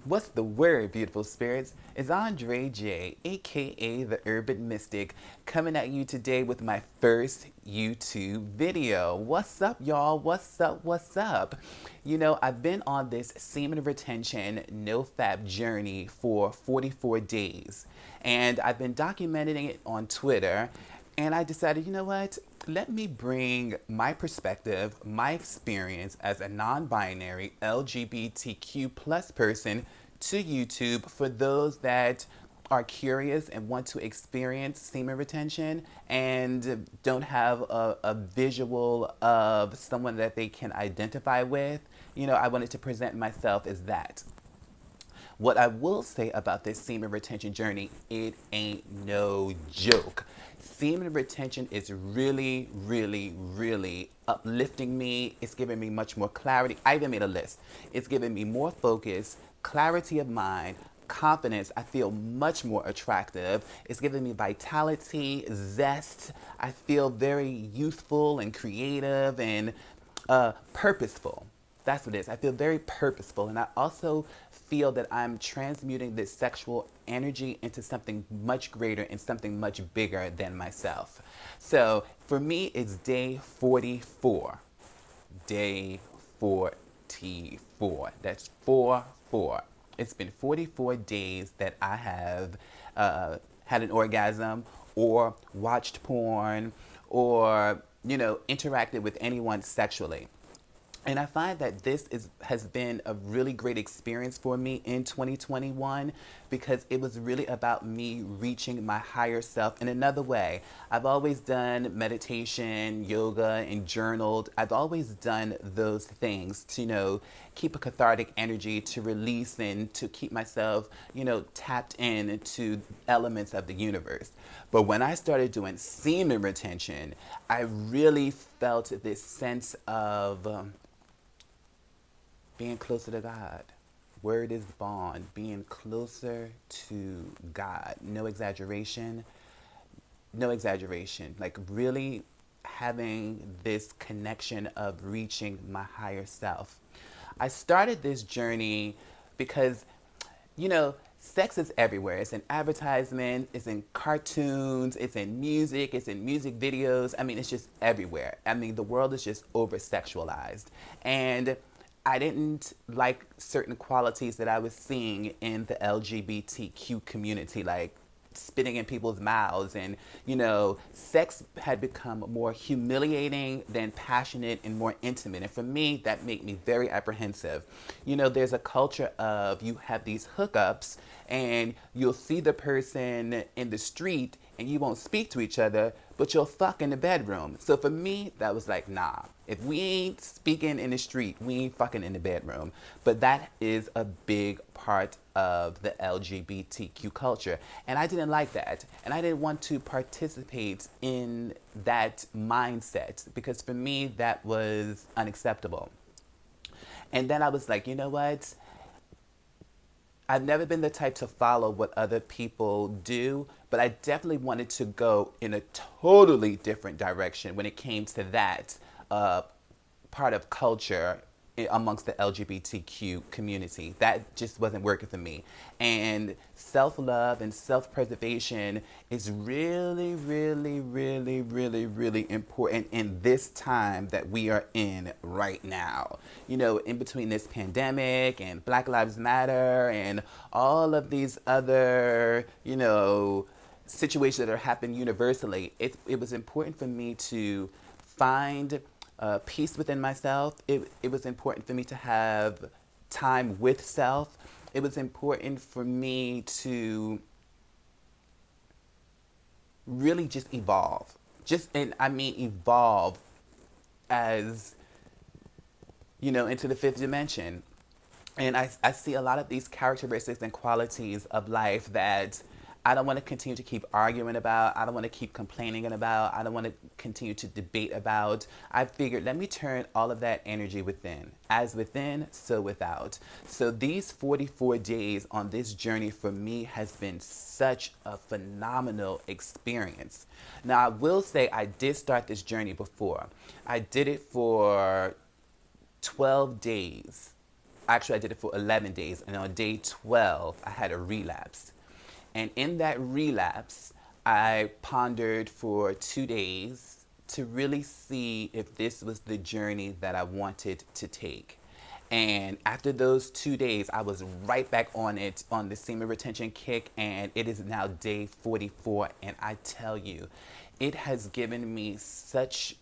What's the word, beautiful spirits? It's Andre J, aka the Urban Mystic, coming at you today with my first YouTube video. What's up, y'all? What's up? What's up? You know, I've been on this semen retention no fap journey for 44 days, and I've been documenting it on Twitter. And I decided, you know what? Let me bring my perspective, my experience as a non binary LGBTQ plus person to YouTube for those that are curious and want to experience semen retention and don't have a visual of someone that they can identify with. You know, I wanted to present myself as that. What I will say about this semen retention journey, it ain't no joke. Semen retention is really, really, really uplifting me. It's giving me much more clarity. I even made a list. It's giving me more focus, clarity of mind, confidence. I feel much more attractive. It's giving me vitality, zest. I feel very youthful and creative and purposeful. That's what it is. I feel very purposeful. And I also feel that I'm transmuting this sexual energy into something much greater and something much bigger than myself. So for me, it's day 44. Day 44. That's 4 4. It's been 44 days that I have had an orgasm or watched porn or, you know, interacted with anyone sexually. And I find that has been a really great experience for me in 2021 because it was really about me reaching my higher self in another way. I've always done meditation, yoga, and journaled. I've always done those things to, you know, keep a cathartic energy, to release and to keep myself, you know, tapped into elements of the universe. But when I started doing semen retention, I really felt this sense of being closer to God. Word is bond, being closer to God. No exaggeration. No exaggeration. Like really having this connection of reaching my higher self. I started this journey because, you know, sex is everywhere. It's in advertisement, it's in cartoons, it's in music, it's in music videos. I mean, it's just everywhere. I mean, the world is just over sexualized. And I didn't like certain qualities that I was seeing in the LGBTQ community, like spitting in people's mouths. And, you know, sex had become more humiliating than passionate and more intimate. And for me, that made me very apprehensive. You know, there's a culture of you have these hookups and you'll see the person in the street and you won't speak to each other, but you'll fuck in the bedroom. So for me, that was like, nah. If we ain't speaking in the street, we ain't fucking in the bedroom. But that is a big part of the LGBTQ culture. And I didn't like that. And I didn't want to participate in that mindset because for me, that was unacceptable. And then I was like, you know what? I've never been the type to follow what other people do, but I definitely wanted to go in a totally different direction when it came to that uh, part of culture amongst the LGBTQ community. That just wasn't working for me. And self love and self preservation is really, really, really, really, really important in this time that we are in right now. You know, in between this pandemic and Black Lives Matter and all of these other, you know, situations that are happening universally, it was important for me to find peace within myself. It was important for me to have time with self. It was important for me to really just evolve. Just, and I mean evolve as, you know, into the fifth dimension. And I see a lot of these characteristics and qualities of life that I don't want to continue to keep arguing about. I don't want to keep complaining about. I don't want to continue to debate about. I figured, let me turn all of that energy within. As within, so without. So these 44 days on this journey for me has been such a phenomenal experience. Now, I will say I did start this journey before. I did it for 12 days Actually, I did it for 11 days. And on day 12, I had a relapse. And in that relapse, I pondered for 2 days to really see if this was the journey that I wanted to take. And after those 2 days, I was right back on it on the semen retention kick, and it is now day 44. And I tell you, it has given me such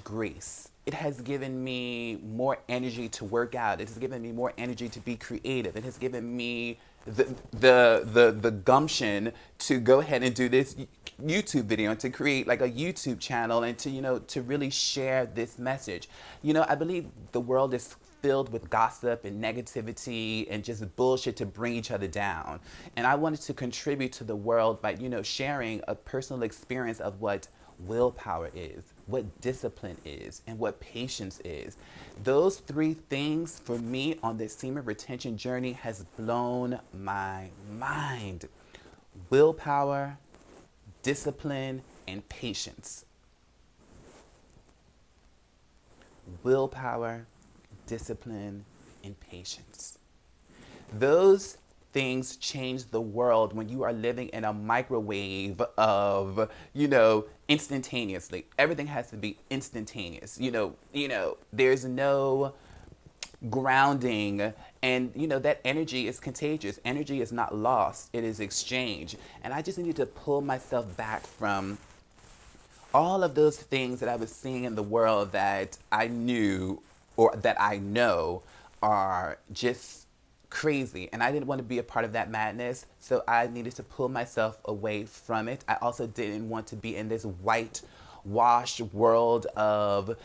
grace. It has given me more energy to work out. It has given me more energy to be creative. It has given me the gumption to go ahead and do this YouTube video and to create like a YouTube channel and to to really share this message. I believe the world is filled with gossip and negativity and just bullshit to bring each other down. And I wanted to contribute to the world by sharing a personal experience of what willpower is, what discipline is, and what patience is. Those three things for me on this semen retention journey has blown my mind. Willpower, discipline, and patience. Willpower, discipline, and patience. Those things change the world when you are living in a microwave of, instantaneously. Everything has to be instantaneous. There's no grounding, and that energy is contagious. Energy is not lost, it is exchanged. And I just needed to pull myself back from all of those things that I was seeing in the world that I knew or that I know are just crazy, and I didn't want to be a part of that madness, so I needed to pull myself away from it. I also didn't want to be in this whitewashed world of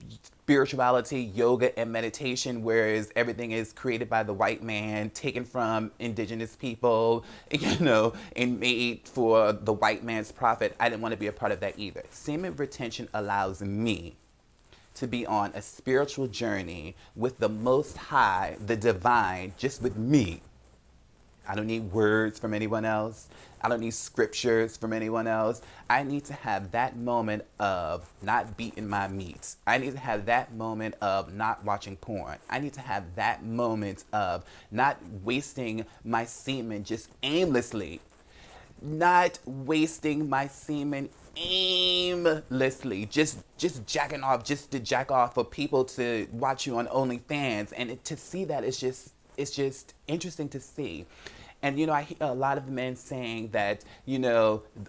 spirituality, yoga, and meditation, whereas everything is created by the white man, taken from indigenous people, and made for the white man's profit. I didn't want to be a part of that either. Semen retention allows me to be on a spiritual journey with the Most High, the divine, just with me. I don't need words from anyone else. I don't need scriptures from anyone else. I need to have that moment of not beating my meat. I need to have that moment of not watching porn. I need to have that moment of not wasting my semen just aimlessly. Not wasting my semen aimlessly, just jacking off, just to jack off for people to watch you on OnlyFans, and to see that it's just interesting to see. And I hear a lot of men saying that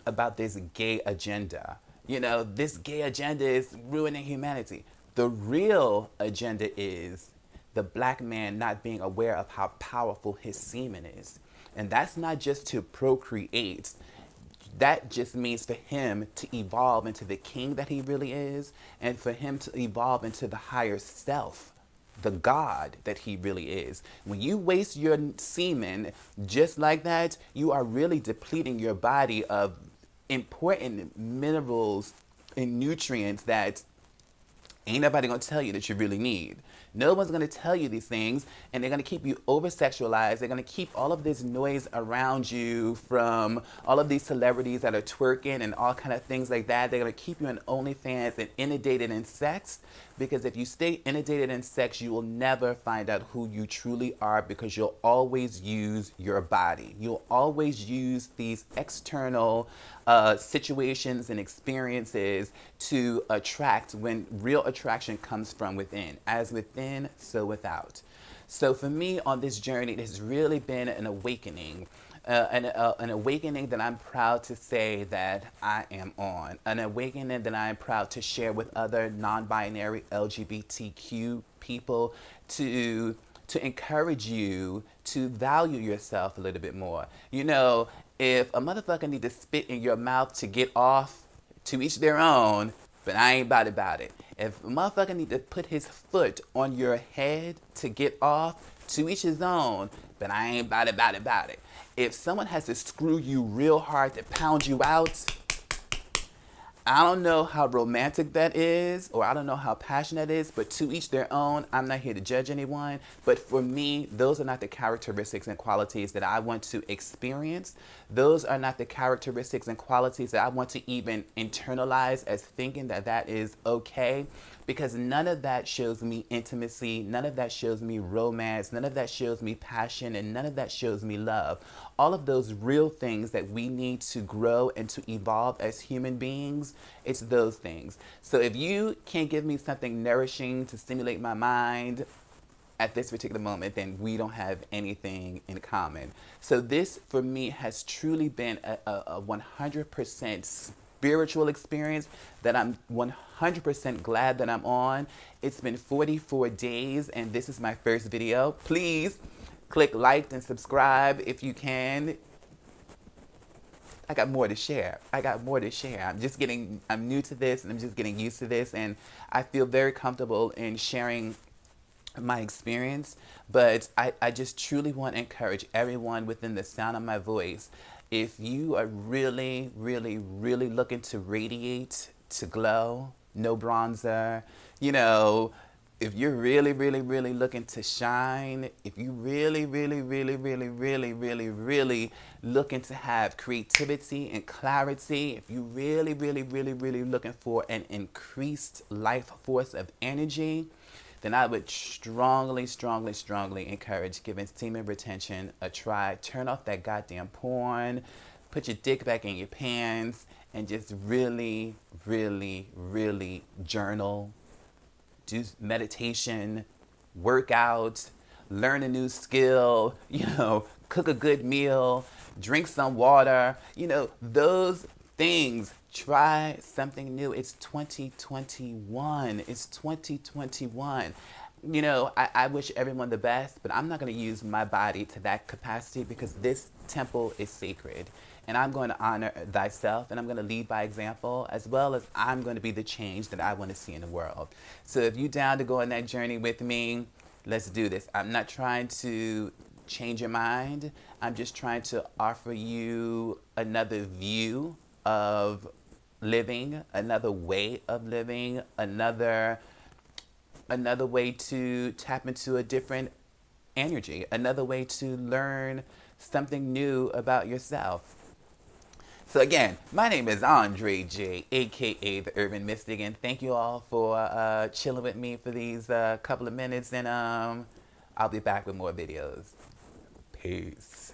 about this gay agenda. This gay agenda is ruining humanity. The real agenda is the black man not being aware of how powerful his semen is. And that's not just to procreate. That just means for him to evolve into the king that he really is, and for him to evolve into the higher self, the God that he really is. When you waste your semen just like that, you are really depleting your body of important minerals and nutrients that ain't nobody gonna tell you that you really need. No one's gonna tell you these things, and they're gonna keep you over sexualized. They're gonna keep all of this noise around you from all of these celebrities that are twerking and all kind of things like that. They're gonna keep you in OnlyFans and inundated in sex, because if you stay inundated in sex, you will never find out who you truly are, because you'll always use your body. You'll always use these external situations and experiences to attract, when real attraction comes from within. As within, so without. So for me on this journey, it has really been an awakening. An awakening that I'm proud to say that I am on. An awakening that I am proud to share with other non-binary LGBTQ people, to encourage you to value yourself a little bit more. If a motherfucker need to spit in your mouth to get off, to each their own, but I ain't about it. If a motherfucker need to put his foot on your head to get off, to each his own, but I ain't about it. If someone has to screw you real hard to pound you out, I don't know how romantic that is, or I don't know how passionate that is, but to each their own. I'm not here to judge anyone, but for me, those are not the characteristics and qualities that I want to experience. Those are not the characteristics and qualities that I want to even internalize as thinking that that is okay. because none of that shows me intimacy, none of that shows me romance, none of that shows me passion, and none of that shows me love. All of those real things that we need to grow and to evolve as human beings, it's those things. So if you can't give me something nourishing to stimulate my mind at this particular moment, then we don't have anything in common. So this for me has truly been a 100% spiritual experience that I'm 100% glad that I'm on. It's been 44 days and this is my first video. Please click like and subscribe if you can. I got more to share. I got more to share. I'm new to this and I'm just getting used to this, and I feel very comfortable in sharing my experience. But I just truly want to encourage everyone within the sound of my voice. If you are really, really, really looking to radiate, to glow, no bronzer, you know, if you're really, really, really looking to shine, if you really, really, really, really, really, really, really looking to have creativity and clarity, if you really, really, really, really looking for an increased life force of energy, then I would strongly, strongly, strongly encourage giving semen retention a try. Turn off that goddamn porn, put your dick back in your pants, and just really, really, really journal, do meditation, work out, learn a new skill, cook a good meal, drink some water, those things. Try something new. It's 2021. It's 2021. I wish everyone the best, but I'm not going to use my body to that capacity because this temple is sacred. And I'm going to honor thyself, and I'm going to lead by example, as well as I'm going to be the change that I want to see in the world. So if you're down to go on that journey with me, let's do this. I'm not trying to change your mind. I'm just trying to offer you another view of living, another way of living, another way to tap into a different energy, another way to learn something new about yourself. So again, my name is Andre J, aka the Urban Mystic, and thank you all for chilling with me for these couple of minutes, and I'll be back with more videos. Peace.